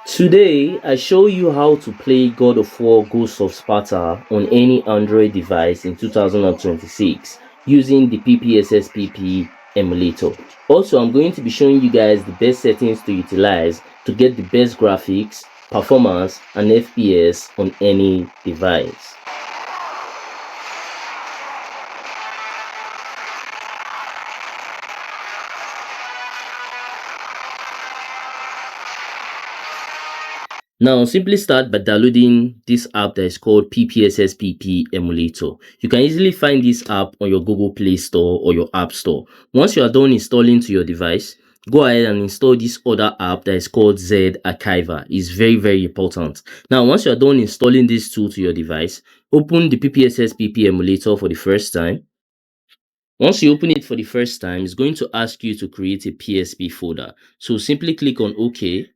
Today, I show you how to play God of War Ghost of Sparta on any Android device in 2026 using the PPSSPP emulator. Also, I'm going to be showing you guys the best settings to utilize to get the best graphics, performance, and FPS on any device. Now, simply start by downloading this app that is called PPSSPP Emulator. You can easily find this app on your Google Play Store or your App Store. Once you are done installing to your device, go ahead and install this other app that is called Z Archiver. It's very important. Now, once you are done installing this tool to your device, open the PPSSPP Emulator for the first time. Once you open it for the first time, it's going to ask you to create a PSP folder. So simply click on OK.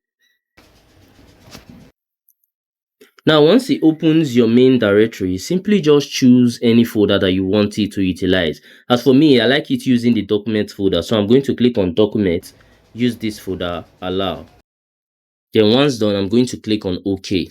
Now, once it opens your main directory, simply just choose any folder that you want it to utilize. As for me, I like it using the document folder. So I'm going to click on document, use this folder, allow. Then once done, I'm going to click on OK.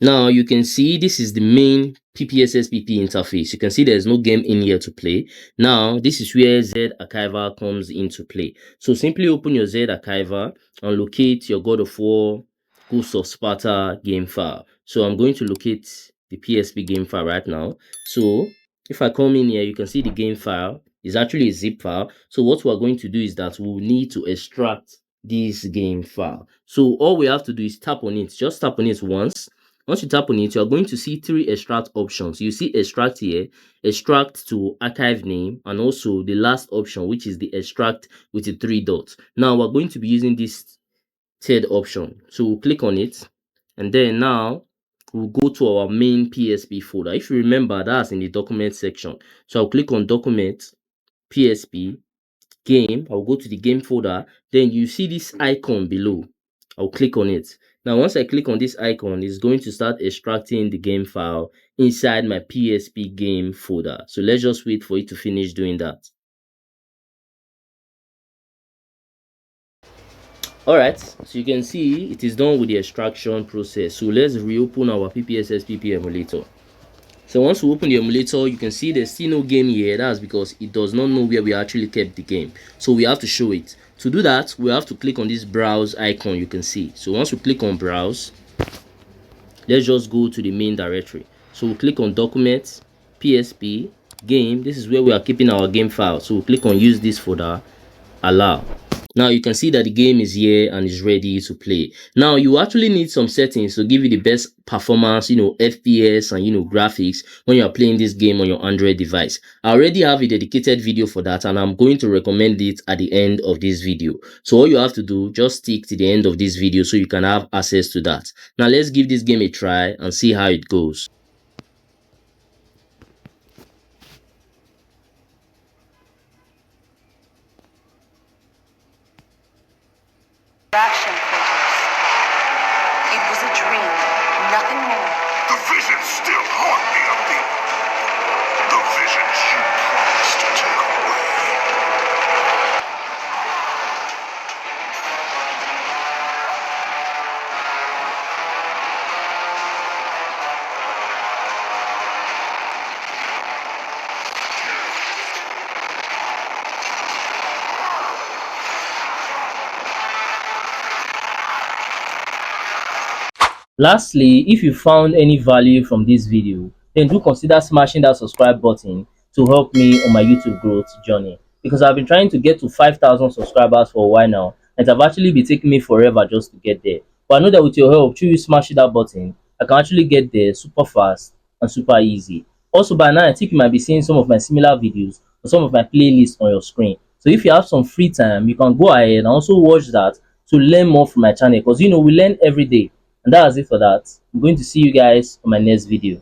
Now you can see this is the main PPSSPP interface. You can see there's no game in here to play. Now this is where Z Archiver comes into play. So simply open your Z Archiver and locate your God of War Ghost of Sparta game file. So I'm going to locate the PSP game file right now. So if I come in here, you can see the game file is actually a zip file. So what we're going to do is that we'll need to extract this game file. So all we have to do is tap on it. Just tap on it once. Once you tap on it, you are going to see three extract options. You see extract here, extract to archive name, and also the last option, which is the extract with the three dots. Now we're going to be using this third option. So we'll click on it, and then now we'll go to our main PSP folder. If you remember, that's in the document section. So I'll click on document, PSP, game. I'll go to the game folder. Then you see this icon below. I'll click on it. Now, once I click on this icon, it's going to start extracting the game file inside my PSP game folder. So let's just wait for it to finish doing that. Alright, so you can see it is done with the extraction process. So let's reopen our PPSSPP emulator. So once we open the emulator, you can see there's still no game here. That's because it does not know where we actually kept the game. So we have to show it. To do that, we have to click on this browse icon you can see. So once we click on browse, let's just go to the main directory. So we'll click on document, PSP, game. This is where we are keeping our game file. So we'll click on use this folder, allow. Now you can see that the game is here and is ready to play. Now you actually need some settings to give you the best performance, FPS and graphics when you are playing this game on your Android device. I already have a dedicated video for that, and I'm going to recommend it at the end of this video. So all you have to do, just stick to the end of this video so you can have access to that. Now let's give this game a try and see how it goes. Action photos. It was a dream, nothing more. The visions still haunt me, Abdi. The visions you promised to take away. Lastly, if you found any value from this video, then do consider smashing that subscribe button to help me on my YouTube growth journey, because I've been trying to get to 5,000 subscribers for a while now, and it have actually been taking me forever just to get there. But I know that with your help, through you smashing that button, I can actually get there super fast and super easy. Also, by now I think you might be seeing some of my similar videos or some of my playlists on your screen. So if you have some free time, you can go ahead and also watch that to learn more from my channel, because we learn every day. And that's it for that. I'm going to see you guys on my next video.